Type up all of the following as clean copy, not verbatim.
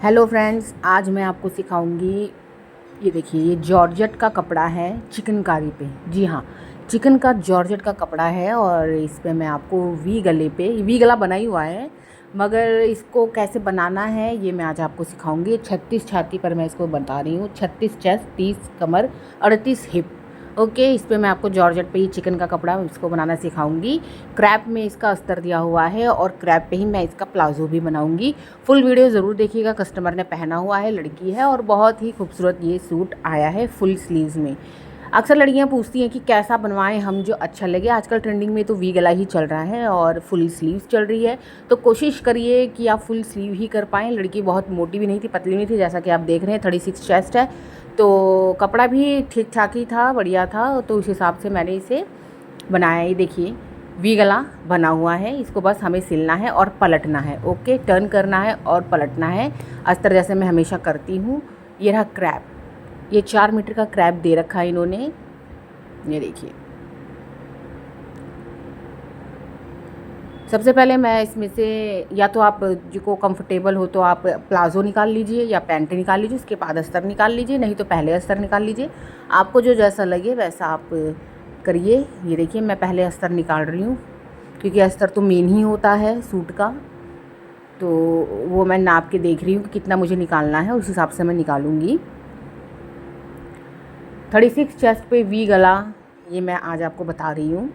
Hello friends, आज मैं आपको सिखाऊंगी। ये देखिए, ये जॉर्जेट का कपड़ा है चिकनकारी पे। जी हाँ, चिकन का जॉर्जेट का कपड़ा है और इस पे मैं आपको वी गले पे वी गला बना ही हुआ है, मगर इसको कैसे बनाना है ये मैं आज आपको सिखाऊंगी। 36 छाती पर मैं इसको बता रही हूँ, 36 चेस्ट, 30 कमर, 38 हिप। ओके, इस पे मैं आपको जॉर्जेट पे ही चिकन का कपड़ा इसको बनाना सिखाऊंगी। क्रैप में इसका अस्तर दिया हुआ है और क्रैप पे ही मैं इसका प्लाजो भी बनाऊंगी। फुल वीडियो ज़रूर देखिएगा। कस्टमर ने पहना हुआ है, लड़की है, और बहुत ही खूबसूरत ये सूट आया है फुल स्लीव्स में। अक्सर लड़कियां पूछती हैं कि कैसा बनवाएं हम जो अच्छा लगे। आजकल ट्रेंडिंग में तो वी गला ही चल रहा है और फुल स्लीव्स चल रही है, तो कोशिश करिए कि आप फुल स्लीव ही कर पाएँ। लड़की बहुत मोटी भी नहीं थी, पतली नहीं थी, जैसा कि आप देख रहे हैं। 36 चेस्ट है, तो कपड़ा भी ठीक ठाक ही था, बढ़िया था, तो उस हिसाब से मैंने इसे बनाया। ये देखिए, वी गला बना हुआ है। इसको बस हमें सिलना है और पलटना है। ओके, टर्न करना है और पलटना है, अस्तर जैसे मैं हमेशा करती हूँ। ये रहा क्रैप, ये 4 मीटर का क्रैप दे रखा है इन्होंने। ये देखिए, सबसे पहले मैं इसमें से, या तो आप जिसको कंफर्टेबल हो तो आप प्लाजो निकाल लीजिए या पैंट निकाल लीजिए, उसके बाद अस्तर निकाल लीजिए, नहीं तो पहले अस्तर निकाल लीजिए। आपको जो जैसा लगे वैसा आप करिए। ये देखिए, मैं पहले अस्तर निकाल रही हूँ क्योंकि अस्तर तो मेन ही होता है सूट का, तो वो मैं नाप के देख रही हूँ कि कितना मुझे निकालना है, उस हिसाब से मैं निकालूँगी। 36 चेस्ट पे वी गला ये मैं आज आपको बता रही हूँ।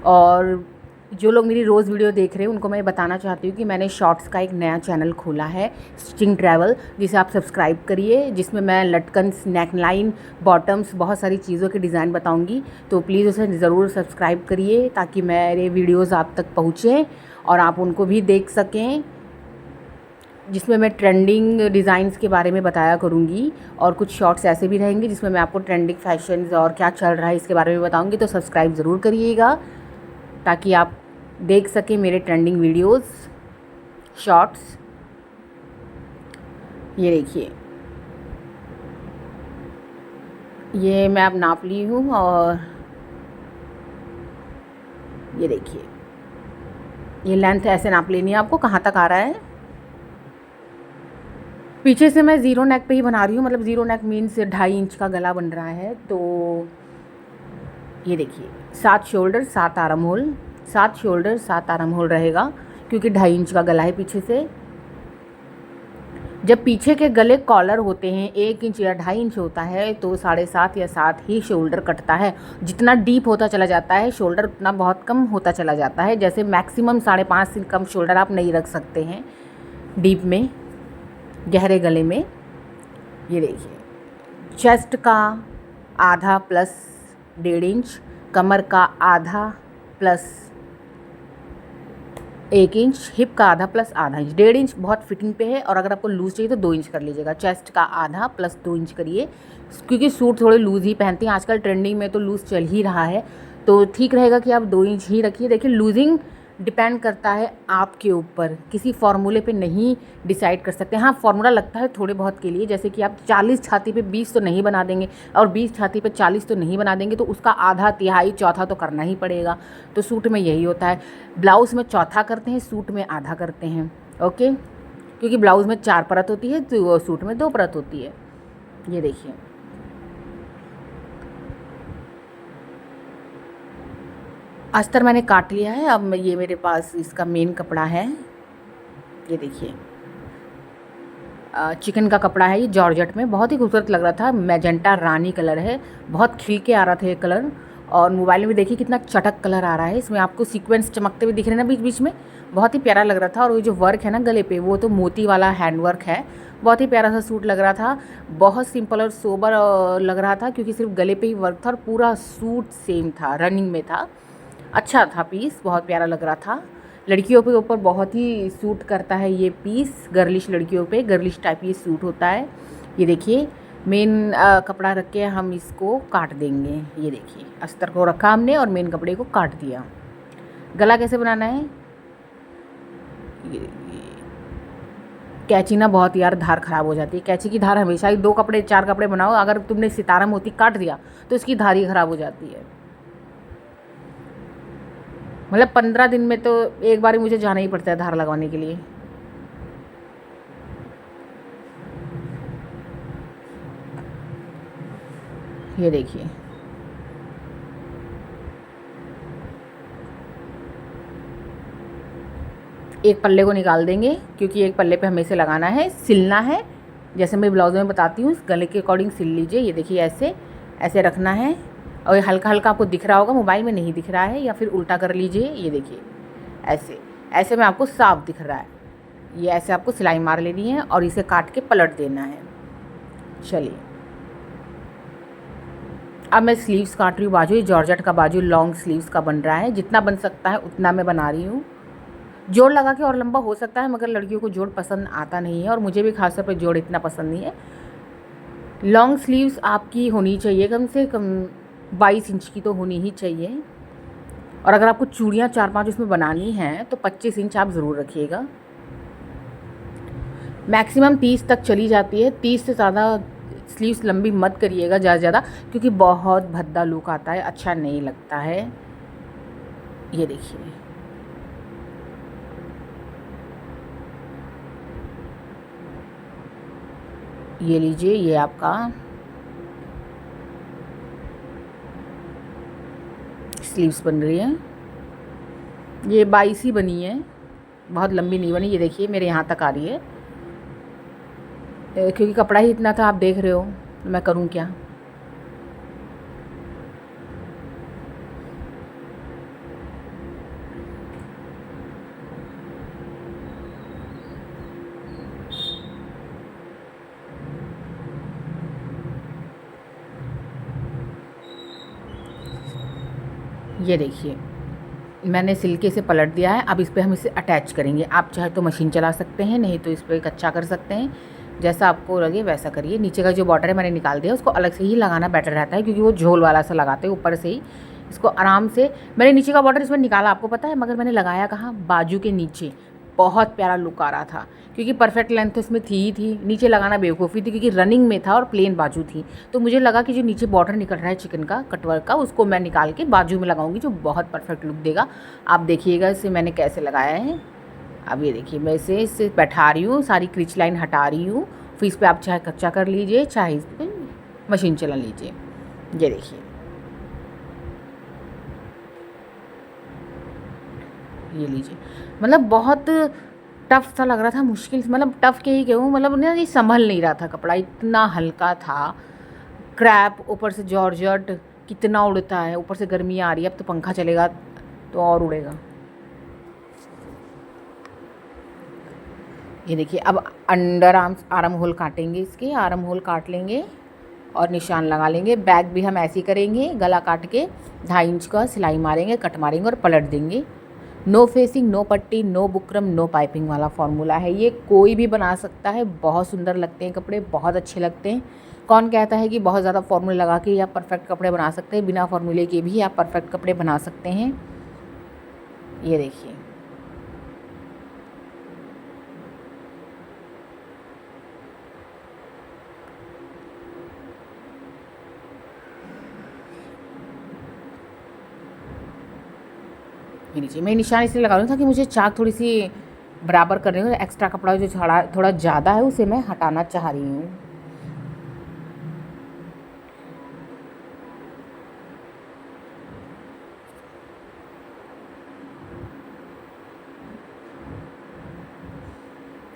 और जो लोग मेरी रोज़ वीडियो देख रहे हैं उनको मैं बताना चाहती हूँ कि मैंने शॉर्ट्स का एक नया चैनल खोला है, स्टिचिंग ट्रैवल, जिसे आप सब्सक्राइब करिए, जिसमें मैं लटकन, नेक लाइन, बॉटम्स, बहुत सारी चीज़ों के डिज़ाइन बताऊँगी। तो प्लीज़ उसे ज़रूर सब्सक्राइब करिए ताकि मेरे वीडियोज़ आप तक पहुँचें और आप उनको भी देख सकें, जिसमें मैं ट्रेंडिंग डिज़ाइंस के बारे में बताया करूँगी। और कुछ शॉर्ट्स ऐसे भी रहेंगे जिसमें मैं आपको ट्रेंडिंग फैशंस और क्या चल रहा है इसके बारे में बताऊँगी। तो सब्सक्राइब ज़रूर करिएगा ताकि आप देख सकें मेरे ट्रेंडिंग वीडियोस, शॉर्ट्स। ये देखिए, ये मैं अब नाप ली हूँ और ये देखिए, ये लेंथ ऐसे नाप लेनी है आपको, कहाँ तक आ रहा है। पीछे से मैं ज़ीरो नेक पे ही बना रही हूँ, मतलब ज़ीरो नेक मीन्स 2.5 इंच का गला बन रहा है। तो ये देखिए, 7 shoulder 7 arm hole, 7 shoulder 7 arm hole रहेगा क्योंकि 2.5 इंच का गला है पीछे से। जब पीछे के गले कॉलर होते हैं 1 इंच या 2.5 इंच होता है, तो 7.5 या 7 ही शोल्डर कटता है। जितना डीप होता चला जाता है शोल्डर, उतना बहुत कम होता चला जाता है। जैसे मैक्सिमम 5.5 से कम शोल्डर आप नहीं रख सकते हैं डीप में, गहरे गले में। ये देखिए, चेस्ट का आधा प्लस 1.5 इंच, कमर का आधा प्लस 1 इंच, हिप का आधा प्लस आधा इंच। 1.5 इंच बहुत फिटिंग पे है, और अगर आपको लूज़ चाहिए तो 2 इंच कर लीजिएगा। चेस्ट का आधा प्लस 2 इंच करिए, क्योंकि सूट थोड़े लूज़ ही पहनते हैं आजकल, ट्रेंडिंग में तो लूज़ चल ही रहा है, तो ठीक रहेगा कि आप 2 इंच ही रखिए। देखिए, लूजिंग डिपेंड करता है आपके ऊपर, किसी फार्मूले पे नहीं डिसाइड कर सकते। हाँ, फार्मूला लगता है थोड़े बहुत के लिए, जैसे कि आप 40 छाती पे 20 तो नहीं बना देंगे और 20 छाती पे 40 तो नहीं बना देंगे, तो उसका आधा, तिहाई, चौथा तो करना ही पड़ेगा। तो सूट में यही होता है, ब्लाउज़ में चौथा करते हैं, सूट में आधा करते हैं। ओके, क्योंकि ब्लाउज़ में 4 परत होती है तो सूट में 2 परत होती है। ये देखिए, अस्तर मैंने काट लिया है। अब ये मेरे पास इसका मेन कपड़ा है। ये देखिए, चिकन का कपड़ा है, ये जॉर्जेट में बहुत ही खूबसूरत लग रहा था। मैजेंटा रानी कलर है, बहुत खिल के आ रहा था ये कलर। और मोबाइल में भी देखिए कितना चटक कलर आ रहा है, इसमें आपको सीक्वेंस चमकते हुए दिख रहे हैं ना बीच बीच में, बहुत ही प्यारा लग रहा था। और ये जो वर्क है ना गले पे, वो तो मोती वाला हैंड वर्क है। बहुत ही प्यारा सा सूट लग रहा था, बहुत सिंपल और सोबर लग रहा था, क्योंकि सिर्फ गले पे ही वर्क था और पूरा सूट सेम था, रनिंग में था। अच्छा था पीस, बहुत प्यारा लग रहा था। लड़कियों के ऊपर बहुत ही सूट करता है ये पीस, गर्लिश लड़कियों पे गर्लिश टाइप ये सूट होता है। ये देखिए, मेन कपड़ा रख के हम इसको काट देंगे। ये देखिए, अस्तर को रखा हमने और मेन कपड़े को काट दिया। गला कैसे बनाना है, कैंची ना बहुत यार धार ख़राब हो जाती है। कैंची की धार हमेशा ही 2 कपड़े 4 कपड़े बनाओ, अगर तुमने सितारा मोती काट दिया तो इसकी धार ही ख़राब हो जाती है। मतलब 15 दिन में तो एक बार ही मुझे जाना ही पड़ता है धार लगवाने के लिए। ये देखिए, एक पल्ले को निकाल देंगे क्योंकि एक पल्ले पे हमें इसे लगाना है, सिलना है। जैसे मैं ब्लाउज में बताती हूँ, गले के अकॉर्डिंग सिल लीजिए। ये देखिए, ऐसे ऐसे रखना है और ये हल्का हल्का आपको दिख रहा होगा, मोबाइल में नहीं दिख रहा है, या फिर उल्टा कर लीजिए। ये देखिए, ऐसे ऐसे में आपको साफ दिख रहा है। ये ऐसे आपको सिलाई मार लेनी है और इसे काट के पलट देना है। चलिए, अब मैं स्लीव्स काट रही हूँ। बाजू, ये जॉर्जेट का बाजू लॉन्ग स्लीव्स का बन रहा है। जितना बन सकता है उतना मैं बना रही हूँ। जोड़ लगा के और लंबा हो सकता है, मगर लड़कियों को जोड़ पसंद आता नहीं है और मुझे भी खासतौर पर जोड़ इतना पसंद नहीं है। लॉन्ग स्लीव्स आपकी होनी चाहिए कम से कम 22 इंच की तो होनी ही चाहिए। और अगर आपको चूड़ियाँ 4-5 उसमें बनानी हैं तो 25 इंच आप ज़रूर रखिएगा। मैक्सिमम 30 तक चली जाती है, 30 से ज़्यादा स्लीव्स लंबी मत करिएगा ज़्यादा, क्योंकि बहुत भद्दा लुक आता है, अच्छा नहीं लगता है। ये देखिए, ये लीजिए, ये आपका स्लीव्स बन रही है। ये 22 ही बनी है, बहुत लंबी नहीं बनी। ये देखिए, मेरे यहाँ तक आ रही है क्योंकि कपड़ा ही इतना था, आप देख रहे हो, मैं करूँ क्या। ये देखिए, मैंने सिल्के से पलट दिया है। अब इस पर हम इसे अटैच करेंगे। आप चाहे तो मशीन चला सकते हैं, नहीं तो इस पर कच्चा कर सकते हैं, जैसा आपको लगे वैसा करिए। नीचे का जो बॉर्डर है मैंने निकाल दिया, उसको अलग से ही लगाना बेटर रहता है क्योंकि वो झोल वाला सा लगाते हैं। ऊपर से ही इसको आराम से, मैंने नीचे का बॉर्डर इसमें निकाला, आपको पता है, मगर मैंने लगाया कहाँ, बाजू के नीचे। बहुत प्यारा लुक आ रहा था क्योंकि परफेक्ट लेंथ तो इसमें थी ही थी। नीचे लगाना बेवकूफ़ी थी क्योंकि रनिंग में था और प्लेन बाजू थी, तो मुझे लगा कि जो नीचे बॉर्डर निकल रहा है चिकन का कटवर्क का, उसको मैं निकाल के बाजू में लगाऊंगी, जो बहुत परफेक्ट लुक देगा। आप देखिएगा इसे मैंने कैसे लगाया है। अब ये देखिए, मैं इसे बैठा रही हूँ, सारी क्रिच लाइन हटा रही हूँ। फिर इस पर आप चाहे कच्चा कर लीजिए, चाहे इस पर मशीन चला लीजिए। ये देखिए, ये लीजिए, मतलब बहुत टफ सा लग रहा था, मुश्किल, मतलब टफ के ही कहूँ, मतलब ना ये संभल नहीं रहा था, कपड़ा इतना हल्का था। क्रैप, ऊपर से जॉर्जेट, कितना उड़ता है, ऊपर से गर्मी आ रही है, अब तो पंखा चलेगा तो और उड़ेगा। ये देखिए, अब अंडर आर्म होल काटेंगे, इसके आर्म होल काट लेंगे और निशान लगा लेंगे। बैक भी हम ऐसे ही करेंगे, गला काट के 2.5 इंच का सिलाई मारेंगे, कट मारेंगे और पलट देंगे। नो फेसिंग, नो पट्टी, नो बुकरम, नो पाइपिंग वाला फॉर्मूला है। ये कोई भी बना सकता है, बहुत सुंदर लगते हैं कपड़े, बहुत अच्छे लगते हैं। कौन कहता है कि बहुत ज़्यादा फॉर्मूले लगा के आप परफेक्ट कपड़े बना सकते हैं, बिना फॉर्मूले के भी आप परफेक्ट कपड़े बना सकते हैं। ये देखिए, ये नीचे मैं निशान इसलिए लगा रही हूँ ताकि मुझे चाक थोड़ी सी बराबर कर रही हूँ। एक्स्ट्रा कपड़ा जो थोड़ा ज़्यादा है उसे मैं हटाना चाह रही हूँ।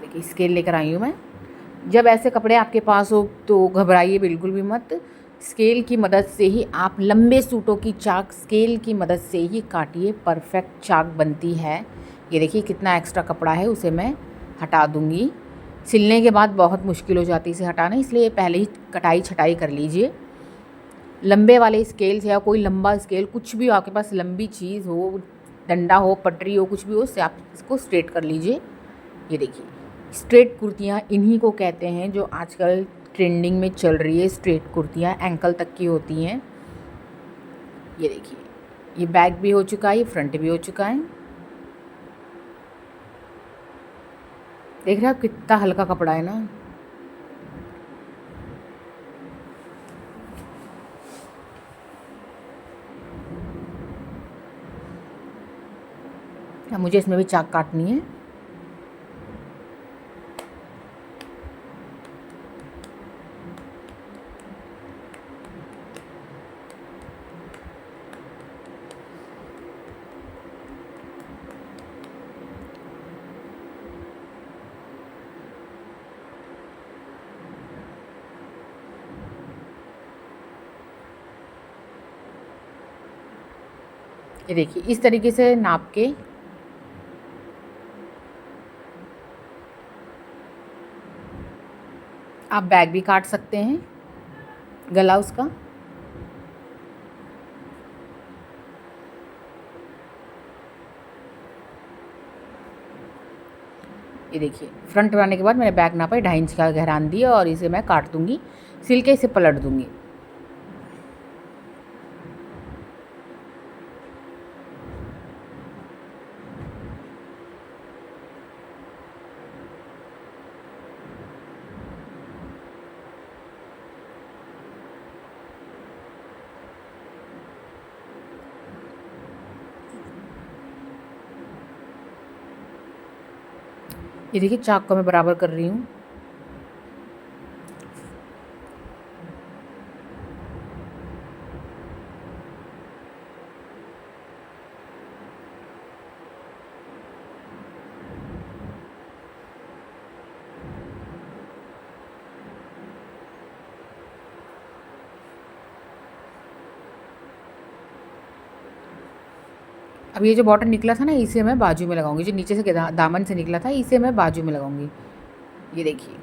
देखिए, स्केल लेकर आई हूँ मैं। जब ऐसे कपड़े आपके पास हो तो घबराइए बिल्कुल भी मत। स्केल की मदद से ही आप लंबे सूटों की चाक स्केल की मदद से ही काटिए, परफेक्ट चाक बनती है। ये देखिए, कितना एक्स्ट्रा कपड़ा है उसे मैं हटा दूँगी। सिलने के बाद बहुत मुश्किल हो जाती है इसे हटाना, इसलिए पहले ही कटाई छटाई कर लीजिए। लंबे वाले स्केल से या कोई लंबा स्केल, कुछ भी आपके पास लंबी चीज़ हो, डंडा हो, पटरी हो, कुछ भी हो, उससे आप इसको स्ट्रेट कर लीजिए। ये देखिए, स्ट्रेट कुर्तियाँ इन्हीं को कहते हैं जो आजकल ट्रेंडिंग में चल रही है। स्ट्रेट कुर्तियाँ एंकल तक की होती हैं। ये देखिए, ये बैक भी हो चुका है, ये फ्रंट भी हो चुका है। देख रहे हैं आप कितना हल्का कपड़ा है ना। अब मुझे इसमें भी चाक काटनी है। ये देखिए इस तरीके से नाप के आप बैग भी काट सकते हैं, गला उसका। ये देखिए फ्रंट बनाने के बाद मैंने बैक नापा 2.5 इंच का गहरान दिया और इसे मैं काट दूंगी, सिल के इसे पलट दूंगी। ये देखिए चाक को मैं बराबर कर रही हूँ। अब ये जो बॉटम निकला था ना इसे मैं बाजू में लगाऊंगी, जो नीचे से दामन से निकला था इसे मैं बाजू में लगाऊंगी। ये देखिए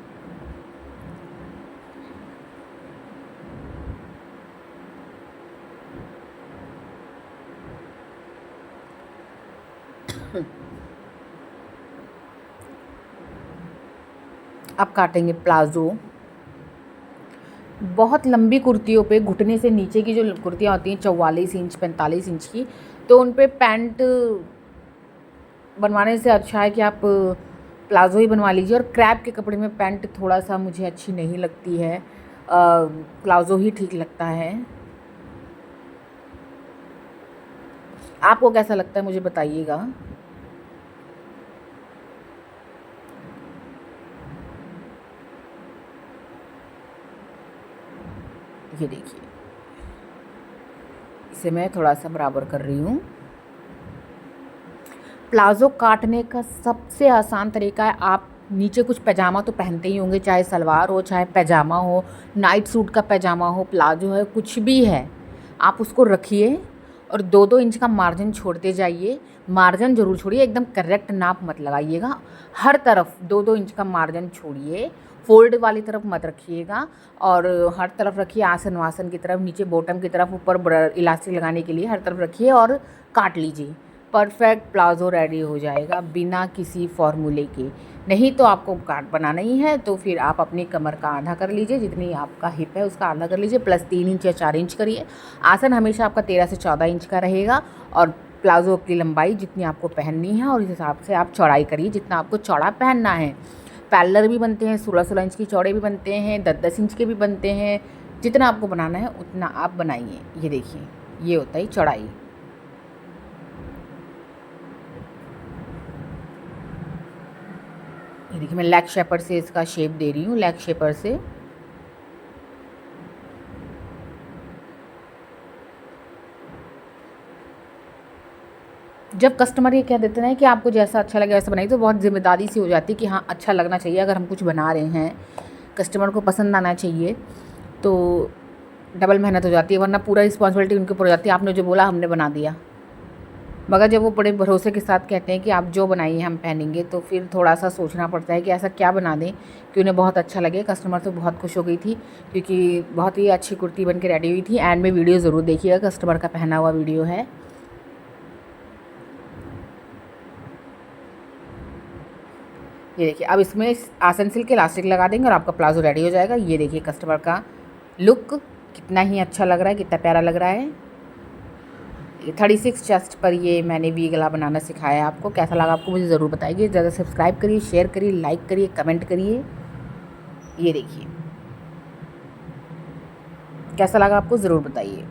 अब काटेंगे प्लाज़ो। बहुत लंबी कुर्तियों पे घुटने से नीचे की जो कुर्तियाँ होती हैं 44 इंच 45 इंच की, तो उन पे पैंट बनवाने से अच्छा है कि आप प्लाज़ो ही बनवा लीजिए। और क्रैप के कपड़े में पैंट थोड़ा सा मुझे अच्छी नहीं लगती है, प्लाज़ो ही ठीक लगता है। आपको कैसा लगता है मुझे बताइएगा। ये देखिए इसे मैं थोड़ा सा बराबर कर रही हूँ। प्लाज़ो काटने का सबसे आसान तरीका है, आप नीचे कुछ पैजामा तो पहनते ही होंगे, चाहे सलवार हो चाहे पैजामा हो, नाइट सूट का पैजामा हो, प्लाज़ो है, कुछ भी है, आप उसको रखिए और 2-2 इंच का मार्जिन छोड़ते जाइए। मार्जिन ज़रूर छोड़िए, एकदम करेक्ट नाप मत लगाइएगा। हर तरफ 2-2 इंच का मार्जिन छोड़िए, फोल्ड वाली तरफ मत रखिएगा और हर तरफ रखिए, आसन वासन की तरफ, नीचे बॉटम की तरफ, ऊपर इलास्टिक लगाने के लिए हर तरफ रखिए और काट लीजिए। परफेक्ट प्लाज़ो रेडी हो जाएगा बिना किसी फॉर्मूले के। नहीं तो आपको काट बनाना ही है तो फिर आप अपनी कमर का आधा कर लीजिए, जितनी आपका हिप है उसका आधा कर लीजिए, प्लस 3 इंच या 4 इंच करिए। आसन हमेशा आपका 13 से 14 इंच का रहेगा और प्लाज़ो की लंबाई जितनी आपको पहननी है और इस हिसाब से आप चौड़ाई करिए जितना आपको चौड़ा पहनना है। पैरेलल भी बनते हैं, 16-16 इंच की चौड़े भी बनते हैं, 10-10 इंच के भी बनते हैं। जितना आपको बनाना है उतना आप बनाइए। ये देखिए ये होता है चौड़ाई। ये देखिए मैं लेग शेपर से इसका शेप दे रही हूँ, लेग शेपर से। जब कस्टमर ये कह देते हैं कि आपको जैसा अच्छा लगे वैसा बनाइए, तो बहुत ज़िम्मेदारी सी हो जाती है कि हाँ अच्छा लगना चाहिए। अगर हम कुछ बना रहे हैं कस्टमर को पसंद आना चाहिए, तो डबल मेहनत हो जाती है, वरना पूरा रिस्पॉन्सिबिलिटी उनके ऊपर हो जाती है। आपने जो बोला हमने बना दिया। मगर जब वो बड़े भरोसे के साथ कहते हैं कि आप जो बनाइए हम पहनेंगे, तो फिर थोड़ा सा सोचना पड़ता है कि ऐसा क्या बना दें कि उन्हें बहुत अच्छा लगे। कस्टमर तो बहुत खुश हो गई थी क्योंकि बहुत ही अच्छी कुर्ती बन के रेडी हुई थी। एंड में वीडियो ज़रूर देखिएगा, कस्टमर का पहना हुआ वीडियो है। ये देखिए अब इसमें आसन सिल के इलास्टिक लगा देंगे और आपका प्लाज़ो रेडी हो जाएगा। ये देखिए कस्टमर का लुक कितना ही अच्छा लग रहा है, कितना प्यारा लग रहा है। 36 चेस्ट पर ये मैंने वी गला बनाना सिखाया है आपको। कैसा लगा आपको मुझे ज़रूर बताइए। ज़्यादा सब्सक्राइब करिए, शेयर करिए, लाइक करिए, कमेंट करिए। ये देखिए कैसा लगा आपको ज़रूर बताइए।